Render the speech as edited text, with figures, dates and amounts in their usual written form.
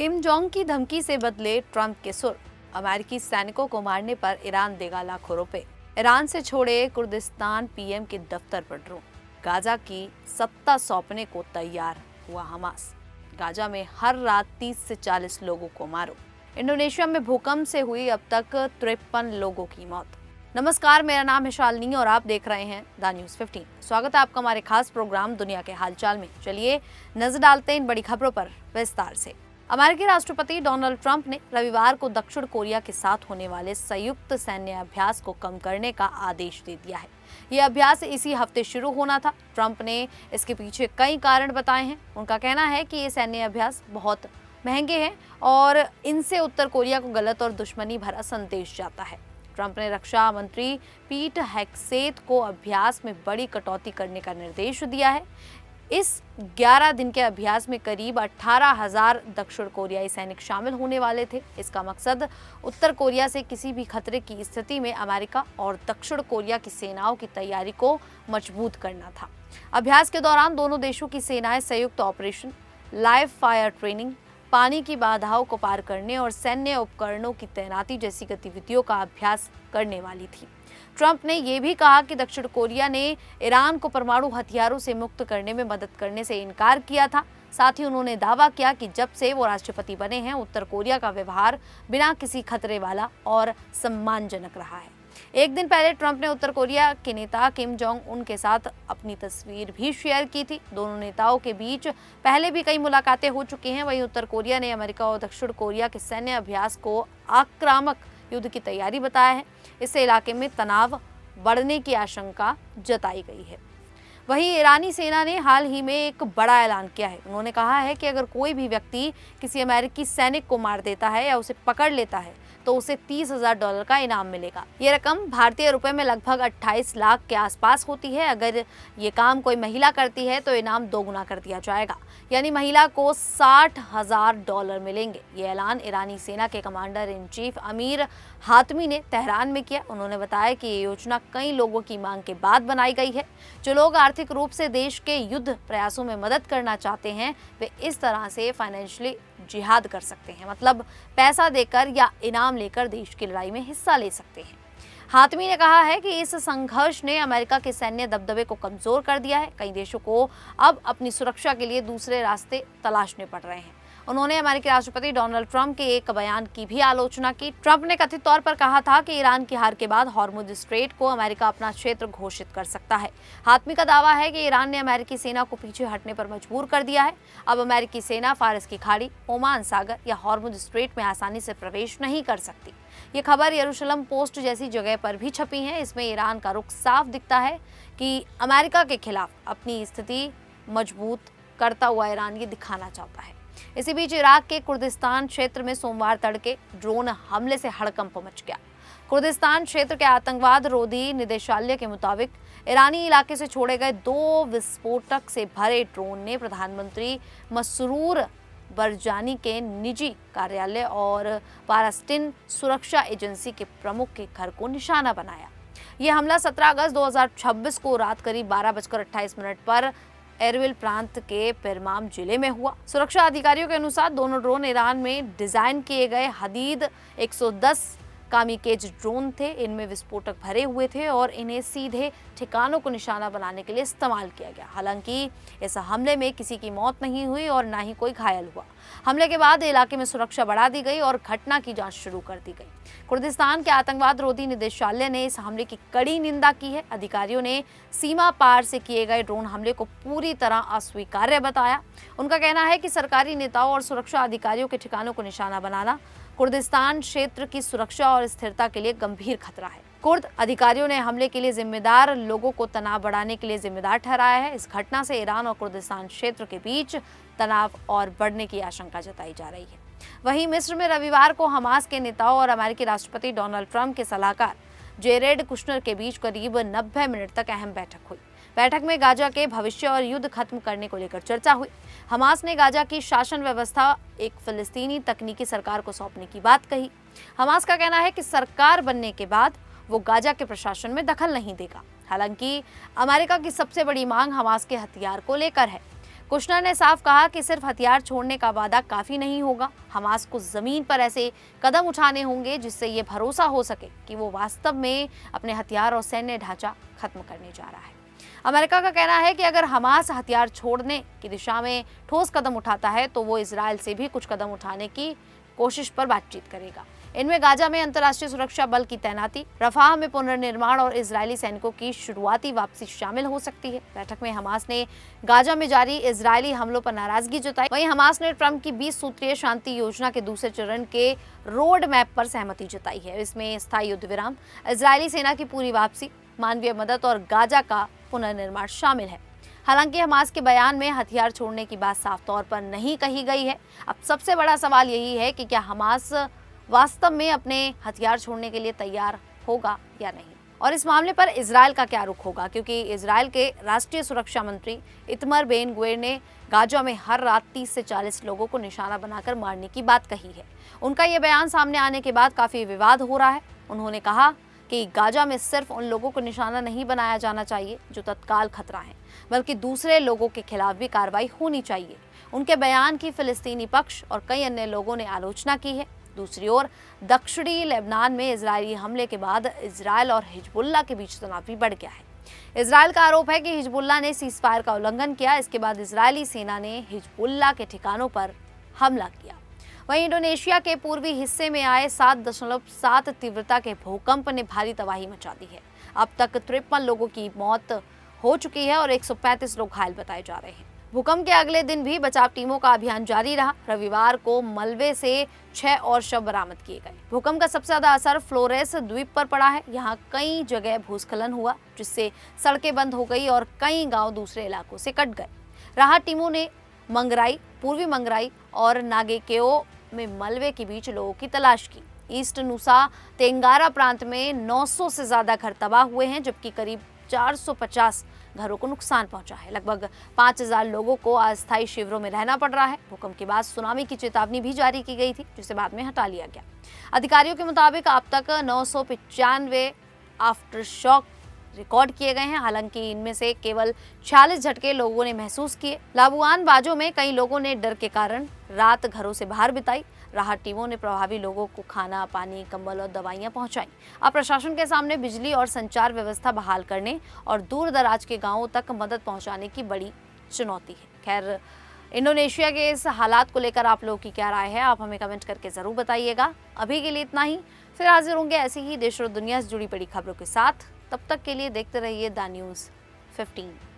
Kim Jong की धमकी से बदले ट्रंप के सुर। अमेरिकी सैनिकों को मारने पर ईरान देगा लाखों रुपए। ईरान से छोड़े कुर्दिस्तान पीएम के दफ्तर पर ड्रोन। गाजा की सत्ता सौंपने को तैयार हुआ हमास। गाजा में हर रात 30 से 40 लोगों को मारो। इंडोनेशिया में भूकंप से हुई अब तक 53 लोगों की मौत। नमस्कार, मेरा नाम है शालिनी और आप देख रहे हैं द न्यूज़ 15। स्वागत है आपका हमारे खास प्रोग्राम दुनिया के हालचाल में। चलिए नजर डालते हैं इन बड़ी खबरों पर विस्तार से। अमेरिकी राष्ट्रपति डोनाल्ड ट्रंप ने रविवार को दक्षिण कोरिया के साथ होने वाले संयुक्त सैन्य अभ्यास को कम करने का आदेश दे दिया है। यह अभ्यास इसी हफ्ते शुरू होना था। ट्रंप ने इसके पीछे कई कारण बताए हैं। उनका कहना है कि ये सैन्य अभ्यास बहुत महंगे हैं और इनसे उत्तर कोरिया को गलत और दुश्मनी भरा संदेश जाता है। ट्रंप ने रक्षा मंत्री पीट हेग्सेथ को अभ्यास में बड़ी कटौती करने का निर्देश दिया है। इस 11 दिन के अभ्यास में करीब 18,000 दक्षिण कोरियाई सैनिक शामिल होने वाले थे। इसका मकसद उत्तर कोरिया से किसी भी खतरे की स्थिति में अमेरिका और दक्षिण कोरिया की सेनाओं की तैयारी को मजबूत करना था। अभ्यास के दौरान दोनों देशों की सेनाएं संयुक्त ऑपरेशन, लाइव फायर ट्रेनिंग, पानी की बाधाओं को पार करने और सैन्य उपकरणों की तैनाती जैसी गतिविधियों का अभ्यास करने वाली थी। ट्रंप ने यह भी कहा कि दक्षिण कोरिया ने ईरान को परमाणु हथियारों से मुक्त करने में मदद करने से इनकार किया था। साथ ही उन्होंने दावा किया कि जब से वो राष्ट्रपति बने हैं, उत्तर कोरिया का व्यवहार बिना किसी खतरे वाला और सम्मानजनक रहा है। एक दिन पहले ट्रंप ने उत्तर कोरिया के नेता किम जोंग उन के साथ अपनी तस्वीर भी शेयर की थी। दोनों नेताओं के बीच पहले भी कई मुलाकातें हो चुकी हैं। वहीं उत्तर कोरिया ने अमेरिका और दक्षिण कोरिया के सैन्य अभ्यास को आक्रामक युद्ध की तैयारी बताया है। इससे इलाके में तनाव बढ़ने की आशंका जताई गई है। वहीं ईरानी सेना ने हाल ही में एक बड़ा ऐलान किया है। उन्होंने कहा है कि अगर कोई भी व्यक्ति किसी अमेरिकी सैनिक को मार देता है या उसे पकड़ लेता है तो उसे $30,000 का इनाम मिलेगा। ये रकम भारतीय रुपए में लगभग 28 लाख के आसपास होती है। अगर ये काम कोई महिला करती है तो इनाम दोगुना कर दिया जाएगा, यानी महिला को $60,000 मिलेंगे। ये ऐलान ईरानी सेना के कमांडर इन चीफ अमीर हातमी ने तेहरान में किया। उन्होंने बताया कि ये योजना कई लोगों की मांग के बाद बनाई गई है। जो लोग आर्थिक रूप से देश के युद्ध प्रयासों में मदद करना चाहते हैं वे इस तरह से फाइनेंशियली जिहाद कर सकते हैं, मतलब पैसा देकर या इनाम लेकर देश की लड़ाई में हिस्सा ले सकते हैं। हातमी ने कहा है कि इस संघर्ष ने अमेरिका के सैन्य दबदबे को कमजोर कर दिया है। कई देशों को अब अपनी सुरक्षा के लिए दूसरे रास्ते तलाशने पड़ रहे हैं। उन्होंने अमेरिकी राष्ट्रपति डोनाल्ड ट्रंप के एक बयान की भी आलोचना की। ट्रंप ने कथित तौर पर कहा था कि ईरान की हार के बाद हॉर्मुज स्ट्रेट को अमेरिका अपना क्षेत्र घोषित कर सकता है। हातमी का दावा है कि ईरान ने अमेरिकी सेना को पीछे हटने पर मजबूर कर दिया है। अब अमेरिकी सेना फारस की खाड़ी, ओमान सागर या हॉर्मुज स्ट्रेट में आसानी से प्रवेश नहीं कर सकती। ये खबर यरूशलेम पोस्ट जैसी जगह पर भी छपी है। इसमें ईरान का रुख साफ दिखता है कि अमेरिका के खिलाफ अपनी स्थिति मजबूत करता हुआ ईरान ये दिखाना चाहता है। इसी बीच इराक के कुर्दिस्तान क्षेत्र में सोमवार तड़के ड्रोन हमले से हड़कंप मच गया। कुर्दिस्तान क्षेत्र के आतंकवाद रोधी निदेशालय के मुताबिक ईरानी इलाके से छोड़े गए 2 विस्फोटक से भरे ड्रोन ने प्रधानमंत्री मसरूर बरजानी के निजी कार्यालय और पालस्तीन सुरक्षा एजेंसी के प्रमुख के घर को निशाना बनाया। यह हमला 17 अगस्त 2026 को रात करीब 12:28 पर एरबिल प्रांत के पेरमाम जिले में हुआ। सुरक्षा अधिकारियों के अनुसार दोनों ड्रोन ईरान में डिजाइन किए गए हदीद 110 कामिकेज ड्रोन थे। इनमें विस्फोटक भरे हुए थे और इन्हें सीधे ठिकानों को निशाना बनाने के लिए इस्तेमाल किया गया। हालांकि इस हमले में किसी की मौत नहीं हुई और न ही कोई घायल हुआ। हमले के बाद इलाके में सुरक्षा बढ़ा दी गई और घटना की जांच शुरू कर दी गई। कुर्दिस्तान के आतंकवाद रोधी निदेशालय ने इस हमले की कड़ी निंदा की है। अधिकारियों ने सीमा पार से किए गए ड्रोन हमले को पूरी तरह अस्वीकार्य बताया। उनका कहना है कि सरकारी नेताओं और सुरक्षा अधिकारियों के ठिकानों को निशाना बनाना कुर्दिस्तान क्षेत्र की सुरक्षा और स्थिरता के लिए गंभीर खतरा है। कुर्द अधिकारियों ने हमले के लिए जिम्मेदार लोगों को तनाव बढ़ाने के लिए जिम्मेदार ठहराया है। इस घटना से ईरान और कुर्दिस्तान क्षेत्र के बीच तनाव और बढ़ने की आशंका जताई जा रही है। वहीं मिस्र में रविवार को हमास के नेताओं और अमेरिकी राष्ट्रपति डोनाल्ड ट्रंप के सलाहकार जेरेड कुशनर के बीच करीब 90 मिनट तक अहम बैठक हुई। बैठक में गाजा के भविष्य और युद्ध खत्म करने को लेकर चर्चा हुई। हमास ने गाजा की शासन व्यवस्था एक फिलिस्तीनी तकनीकी सरकार को सौंपने की बात कही। हमास का कहना है कि सरकार बनने के बाद वो गाजा के प्रशासन में दखल नहीं देगा। हालांकि अमेरिका की सबसे बड़ी मांग हमास के हथियार को लेकर है। कुशनर ने साफ कहा कि सिर्फ हथियार छोड़ने का वादा काफी नहीं होगा, हमास को जमीन पर ऐसे कदम उठाने होंगे जिससे ये भरोसा हो सके कि वो वास्तव में अपने हथियार और सैन्य ढांचा खत्म करने जा रहा है। अमेरिका का कहना है कि अगर हमास हथियार छोड़ने की दिशा में ठोस कदम उठाता है तो वो इजराइल से भी कुछ कदम उठाने की कोशिश पर बातचीत करेगा। इनमें गाजा में अंतर्राष्ट्रीय सुरक्षा बल की तैनाती, रफाह में पुनर्निर्माण और इजरायली सैनिकों की शुरुआती वापसी शामिल हो सकती है। बैठक में हमास ने गाजा में जारी इजरायली हमलों पर नाराजगी जताई। वहीं हमास ने ट्रंप की 20 सूत्रीय शांति योजना के दूसरे चरण के रोड मैप पर सहमति जताई है। इसमें स्थायी युद्ध विराम, इजरायली सेना की पूरी वापसी, मानवीय मदद और गाजा का पुनर्निर्माण शामिल है। हालांकि हमास के बयान में हथियार छोड़ने की बात साफ तौर पर नहीं कही गई है। अब सबसे बड़ा सवाल यही है कि क्या हमास वास्तव में अपने हथियार छोड़ने के लिए तैयार होगा या नहीं, और इस मामले पर इजराइल का क्या रुख होगा, क्योंकि इजराइल के राष्ट्रीय सुरक्षा मंत्री इतमर बेन गुवेर ने गाजा में हर रात 30 से 40 लोगों को निशाना बनाकर मारने की बात कही है। उनका ये बयान सामने आने के बाद काफी विवाद हो रहा है। उन्होंने कहा कि गाजा में सिर्फ उन लोगों को निशाना नहीं बनाया जाना चाहिए जो तत्काल खतरा हैं, बल्कि दूसरे लोगों के खिलाफ भी कार्रवाई होनी चाहिए। उनके बयान की फिलिस्तीनी पक्ष और कई अन्य लोगों ने आलोचना की है। दूसरी ओर दक्षिणी लेबनान में इजरायली हमले के बाद इजरायल और हिजबुल्लाह के बीच तनाव भी बढ़ गया है। इजरायल का आरोप है कि हिजबुल्लाह ने सीज़फायर का उल्लंघन किया। इसके बाद इजरायली सेना ने हिजबुल्लाह के ठिकानों पर हमला किया। वहीं इंडोनेशिया के पूर्वी हिस्से में आए 7.7 तीव्रता के भूकंप ने भारी तबाही मचा दी है। अब तक 53 लोगों की मौत हो चुकी है और 135 लोग घायल बताए जा रहे हैं। भूकंप के अगले दिन भी बचाव टीमों का अभियान जारी रहा। रविवार को मलबे से 6 और शव बरामद किए गए। भूकंप का सबसे ज्यादा असर फ्लोरेस द्वीप पर पड़ा है। यहाँ कई जगह भूस्खलन हुआ, जिससे सड़कें बंद हो गई और कई गांव दूसरे इलाकों से कट गए। राहत टीमों ने मंगराई, पूर्वी मंगराई और नागेकेओ में मलबे के बीच लोगों की तलाश की। ईस्ट नुसा तेंगारा प्रांत में 900 से ज्यादा घर तबाह हुए हैं, जबकि करीब 450 घरों को नुकसान पहुंचा है। लगभग 5000 लोगों को अस्थायी शिविरों में रहना पड़ रहा है। भूकंप के बाद सुनामी की चेतावनी भी जारी की गई थी, जिसे बाद में हटा लिया गया। अधिकारियों के मुताबिक अब तक 995 आफ्टर शॉक रिकॉर्ड किए गए हैं। हालांकि इनमें से केवल 46 झटके लोगों ने महसूस किए। लाबुआन बाजो में कई लोगों ने डर के कारण रात घरों से बाहर बिताई। राहत टीमों ने प्रभावी लोगों को खाना, पानी, कंबल और दवाइयां पहुंचाई। अब प्रशासन के सामने बिजली और संचार व्यवस्था बहाल करने और दूर दराज के गांवों तक मदद पहुंचाने की बड़ी चुनौती है। खैर, इंडोनेशिया के इस हालात को लेकर आप लोगों की क्या राय है, आप हमें कमेंट करके जरूर बताइएगा। अभी के लिए इतना ही, फिर हाजिर होंगे ऐसी ही देश और दुनिया से जुड़ी बड़ी खबरों के साथ। तब तक के लिए देखते रहिए द न्यूज़ 15।